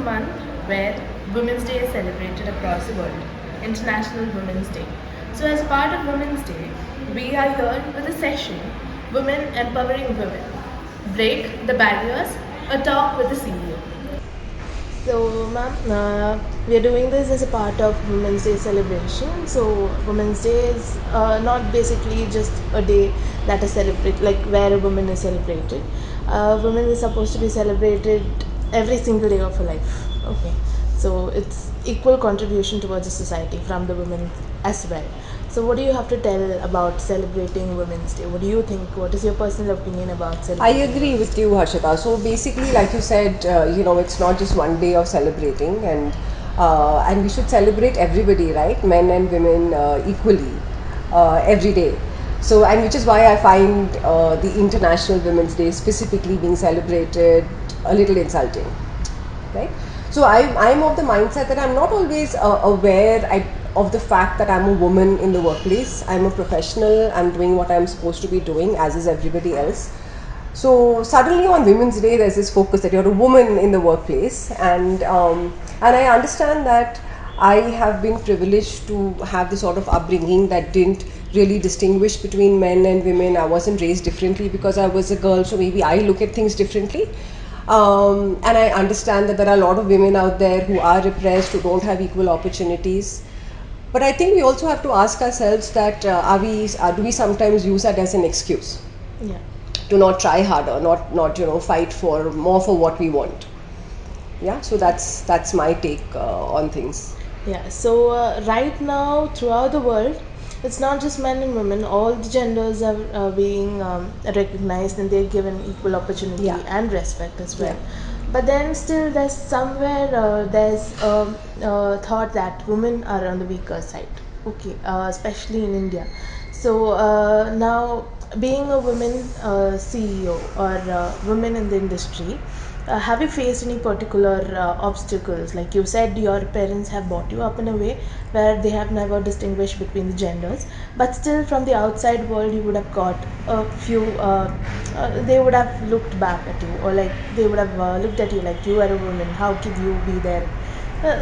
month where Women's Day is celebrated across the world, International Women's Day. So, as part of Women's Day, we are here with a session, Women Empowering Women. Break the barriers, a talk with the CEO. So, ma'am, we are doing this as a part of Women's Day celebration. So, Women's Day is not basically just a day that is celebrated, like where a woman is celebrated. Women is supposed to be celebrated every single day of her life. Okay, so it's equal contribution towards the society from the women as well. So, what do you have to tell about celebrating Women's Day? What do you think? What is your personal opinion about I celebrating? agree with you, Harshita. So basically, like you said, it's not just one day of celebrating, and we should celebrate everybody, right? Men and women equally every day. So, and which is why I find the International Women's Day specifically being celebrated a little insulting, right? So I'm of the mindset that I'm not always of the fact that I'm a woman in the workplace. I'm a professional. I'm doing what I'm supposed to be doing, as is everybody else. So suddenly on Women's Day, there's this focus that you're a woman in the workplace, and I understand that I have been privileged to have the sort of upbringing that didn't really distinguish between men and women. I wasn't raised differently because I was a girl, so maybe I look at things differently. And I understand that there are a lot of women out there who are repressed, who don't have equal opportunities. But I think we also have to ask ourselves that do we sometimes use that as an excuse Yeah. to not try harder, not fight for more for what we want. Yeah, so that's my take on things. Yeah, so right now throughout the world, it's not just men and women, all the genders are being recognized and they're given equal opportunity Yeah. and respect as well. Yeah. But then still, there's somewhere there's thought that women are on the weaker side, okay, especially in India. So now, being a woman CEO or woman in the industry, have you faced any particular obstacles? Like you said, your parents have brought you up in a way where they have never distinguished between the genders, but still, from the outside world, you would have got a few. They would have looked back at you, or like they would have looked at you like you are a woman. How could you be there?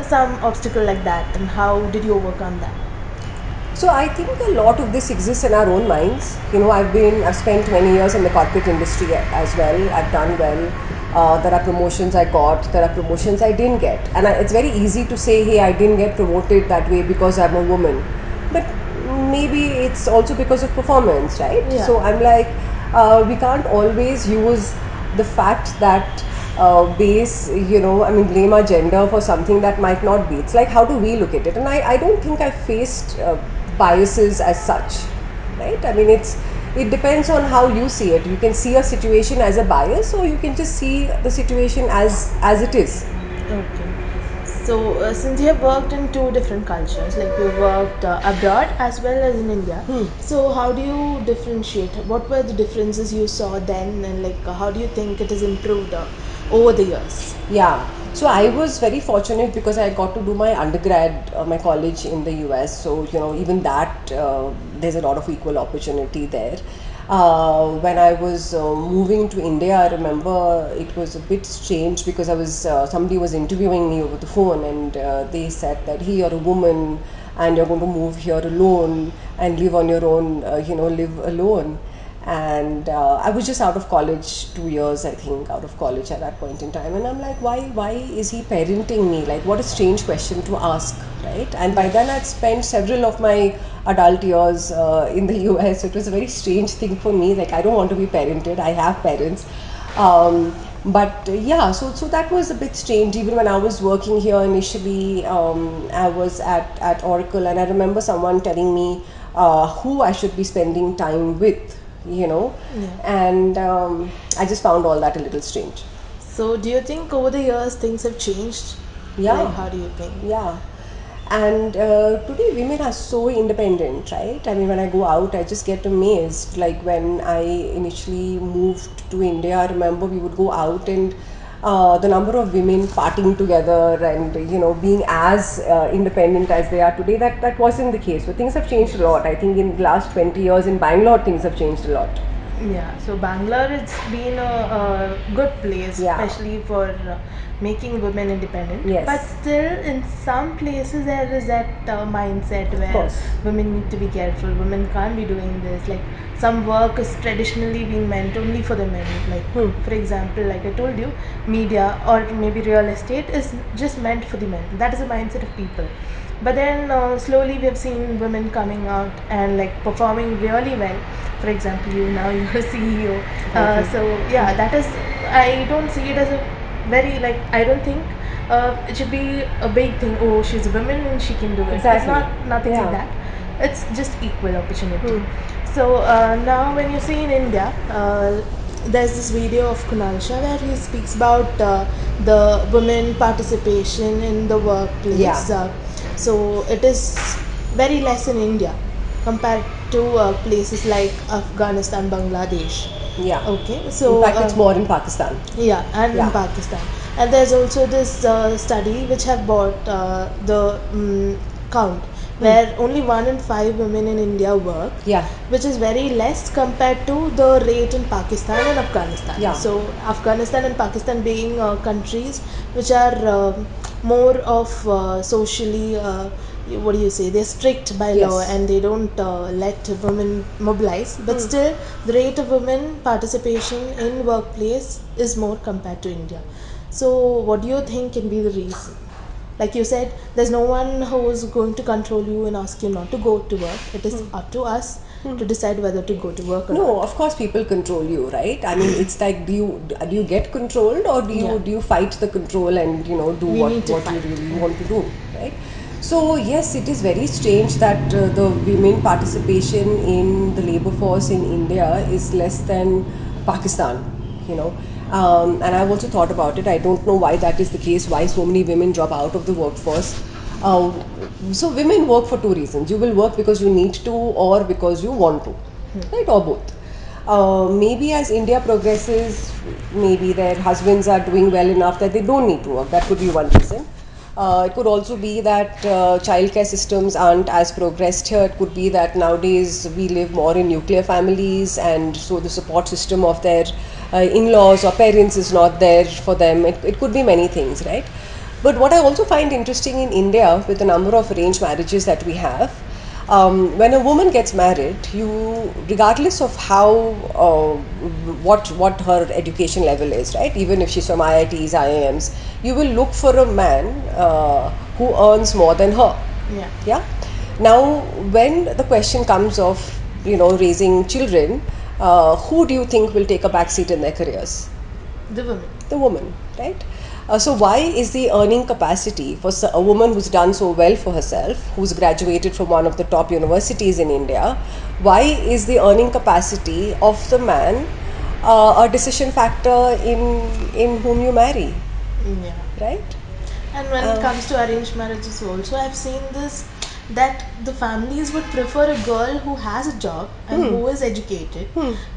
Some obstacle like that, and how did you overcome that? So I think a lot of this exists in our own minds. I've spent many years in the corporate industry as well. I've done well. There are promotions I got. There are promotions I didn't get, and it's very easy to say, "Hey, I didn't get promoted that way because I'm a woman," but maybe it's also because of performance, right? Yeah. So I'm like, we can't always use the fact that blame our gender for something that might not be. It's like, how do we look at it? And I don't think I faced biases as such, right? I mean, it depends on how you see it. You can see a situation as a bias, or you can just see the situation as it is. Okay. So, since you have worked in two different cultures, like you worked abroad as well as in India, so how do you differentiate? What were the differences you saw then, and like how do you think it has improved over the years? Yeah. So I was very fortunate because I got to do my undergrad, my college in the US. So, even that, there's a lot of equal opportunity there. When I was moving to India, I remember it was a bit strange because somebody was interviewing me over the phone, and they said that, "Hey, you're a woman and you're going to move here alone and live on your own, live alone." And I was just out of college, 2 years I think out of college at that point in time, and I'm like, why is he parenting me? Like, what a strange question to ask, right? And by then I'd spent several of my adult years in the US, so it was a very strange thing for me. Like, I don't want to be parented, I have parents. So that was a bit strange. Even when I was working here initially, I was at Oracle, and I remember someone telling me who I should be spending time with, and I just found all that a little strange. So, do you think over the years things have changed? Yeah. Like, how do you think? Yeah. And today women are so independent, right? I mean, when I go out, I just get amazed. Like, when I initially moved to India, I remember we would go out, and the number of women partying together and being as independent as they are today, that wasn't the case. But things have changed a lot. I think in the last 20 years in Bangalore, things have changed a lot. Yeah, so Bangalore has been a good place, Yeah. especially for making women independent. Yes. But still, in some places, there is that mindset where course. women need to be careful. Women can't be doing this. Like some work is traditionally being meant only for the men. Like for example, like I told you, media or maybe real estate is just meant for the men. That is the mindset of people. But then slowly we have seen women coming out and like performing really well. For example, you now you're a CEO. Thank you. So yeah, that is, I don't see it as a very, like, I don't think it should be a big thing. Oh, she's a woman and she can do it. It's Exactly. not nothing Yeah. like that. It's just equal opportunity. So now when you see in India, there's this video of Kunal Shah where he speaks about the women participation in the workplace. Yeah. So it is very less in India compared to places like Afghanistan, Bangladesh. Yeah. Okay, so In fact, it's more in Pakistan. yeah, and Yeah. in Pakistan. And there's also this study which have brought the count where only 1 in 5 women in India work, Yeah. which is very less compared to the rate in Pakistan and Afghanistan. Yeah. So Afghanistan and Pakistan being countries which are more of socially, what do you say, they're strict by Yes. law and they don't let women mobilize, but still the rate of women participation in workplace is more compared to India. So what do you think can be the reason? Like you said, there's no one who's going to control you and ask you not to go to work. It is up to us to decide whether to go to work or No, not. of course people control you, right? I mean, it's like, do you get controlled, or do you Yeah. do you fight the control and do We what need to what you fight. really want to do, right? So yes, it is very strange that the women participation in the labor force in India is less than Pakistan, you know. And I've also thought about it. I don't know why that is the case. Why so many women drop out of the workforce? Uh, so women work for two reasons. You will work because you need to, or because you want to, right, or both. Maybe as India progresses, maybe their husbands are doing well enough that they don't need to work. That could be one reason. It could also be that childcare systems aren't as progressed here. It could be that nowadays we live more in nuclear families, and so the support system of their in-laws or parents is not there for them. It could be many things, right? But what I also find interesting in India, with the number of arranged marriages that we have, when a woman gets married, you, regardless of how, what her education level is, right? Even if she's from IITs, IIMs, you will look for a man who earns more than her. Yeah. Yeah. Now, when the question comes of raising children, who do you think will take a backseat in their careers? The women. The woman, right? So why is the earning capacity for a woman who's done so well for herself, who's graduated from one of the top universities in India, why is the earning capacity of the man a decision factor in whom you marry, Yeah. right? And when it comes to arranged marriages also, I've seen this, that the families would prefer a girl who has a job and who is educated,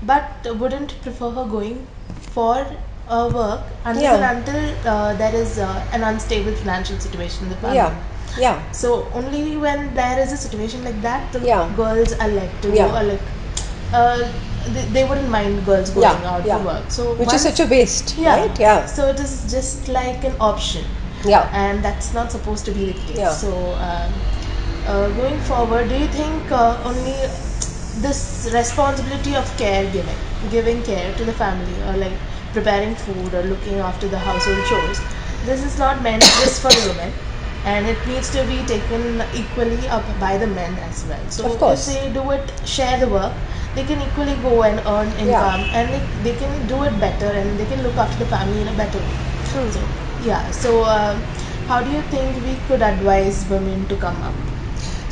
but wouldn't prefer her going for work unless Yeah. and until there is an unstable financial situation in the family. Yeah, yeah, So only when there is a situation like that, the Yeah. girls are let to Yeah. go, or like they wouldn't mind girls going out yeah. to work. So Which is once- such a waste, yeah. right? Yeah, So it is just like an option, yeah. and that's not supposed to be the case. Yeah. So going forward, do you think only this responsibility of caregiving, giving care to the family, or like preparing food or looking after the household chores, this is not meant just for the women, and it needs to be taken equally up by the men as well. So Of course. if they do it, share the work, they can equally go and earn income, and they can do it better, and they can look after the family in a better way. So yeah, so how do you think we could advise women to come up?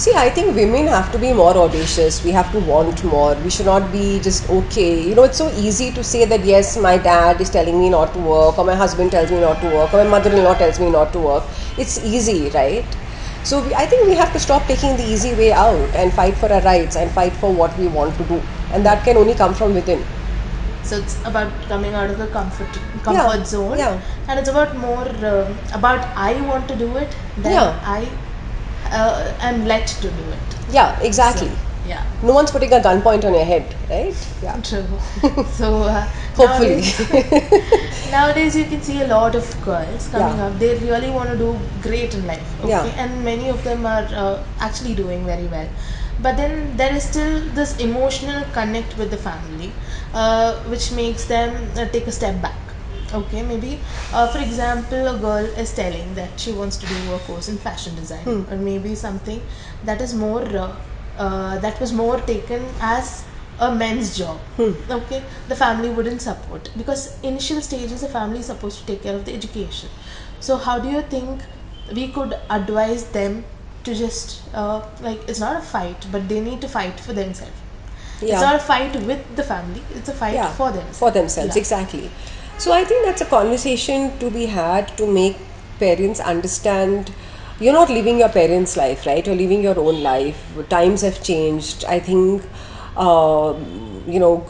See, I think women have to be more audacious. We have to want more. We should not be just okay. It's so easy to say that yes, my dad is telling me not to work, or my husband tells me not to work, or my mother-in-law tells me not to work. It's easy, right? So I think we have to stop taking the easy way out and fight for our rights and fight for what we want to do. And that can only come from within. So it's about coming out of the comfort Yeah, zone, yeah. and it's about more about I want to do it than Yeah. I am let to do it. Yeah, exactly. Yeah. No one's putting a gunpoint on your head, right? Yeah. True. So Hopefully. nowadays you can see a lot of girls coming Yeah. up. They really want to do great in life. Okay, Yeah. and many of them are actually doing very well. But then there is still this emotional connect with the family, which makes them take a step back. Okay, maybe for example, a girl is telling that she wants to do a course in fashion design, or maybe something that is more that was more taken as a men's job. Okay, the family wouldn't support, because initial stages the family is supposed to take care of the education. So how do you think we could advise them to just like, it's not a fight, but they need to fight for themselves. It's Yeah. not a fight with the family, it's a fight Yeah, for themselves. for themselves, Yeah. exactly. So I think that's a conversation to be had to make parents understand you're not living your parents' life, right? You're living your own life. Times have changed. I think,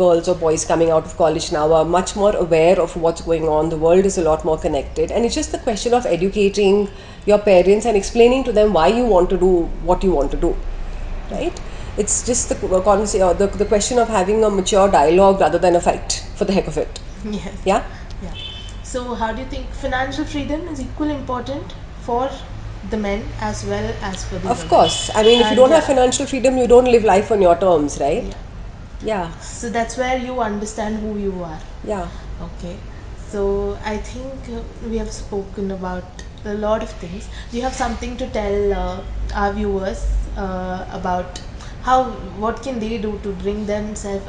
girls or boys coming out of college now are much more aware of what's going on. The world is a lot more connected. And it's just the question of educating your parents and explaining to them why you want to do what you want to do, right? It's just the question of having a mature dialogue rather than a fight for the heck of it. Yes. Yeah. Yeah. So, how do you think financial freedom is equally important for the men as well as for the Of women? course. I mean, if you And don't have financial freedom, you don't live life on your terms, right? yeah. Yeah. So that's where you understand who you are. Yeah. Okay. So I think we have spoken about a lot of things. Do you have something to tell our viewers about how, what can they do to bring themselves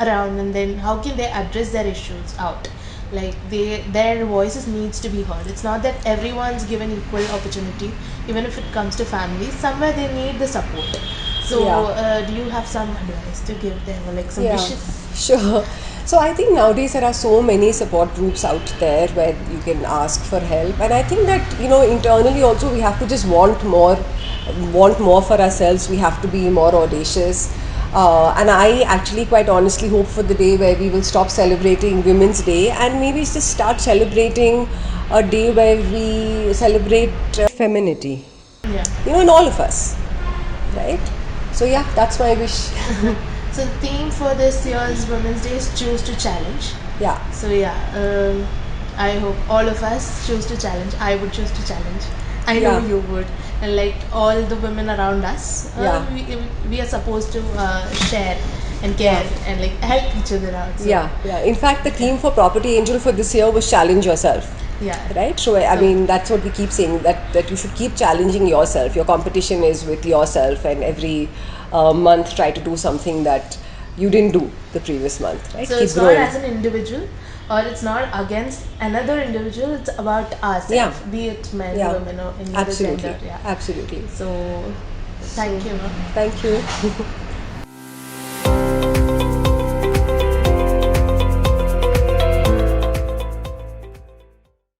around, and then how can they address their issues out? Like, their voices needs to be heard. It's not that everyone's given equal opportunity. Even if it comes to families, somewhere they need the support. So Yeah. do you have some advice to give them, or like some Yeah, wishes? sure. So I think nowadays there are so many support groups out there where you can ask for help, and I think that internally also we have to just want more for ourselves. We have to be more audacious, and I actually quite honestly hope for the day where we will stop celebrating Women's Day and maybe just start celebrating a day where we celebrate femininity, Yeah. in all of us, right? So yeah, that's my wish. So the theme for this year's Women's Day is choose to challenge. Yeah. So yeah, I hope all of us choose to challenge. I would choose to challenge. I know Yeah. you would, and like all the women around us, Yeah. we are supposed to share and care and like help each other out. So, Yeah, yeah. In fact, the theme for Property Angel for this year was challenge yourself. yeah. Right? So, I mean, that's what we keep saying, that you should keep challenging yourself. Your competition is with yourself, and every month try to do something that you didn't do the previous month, right? So Keep it's not growing. as an individual, or it's not against another individual. It's about ourselves, Yeah. be it men, Yeah. women, or any other Absolutely. gender. Yeah. Absolutely. So thank you. Thank you.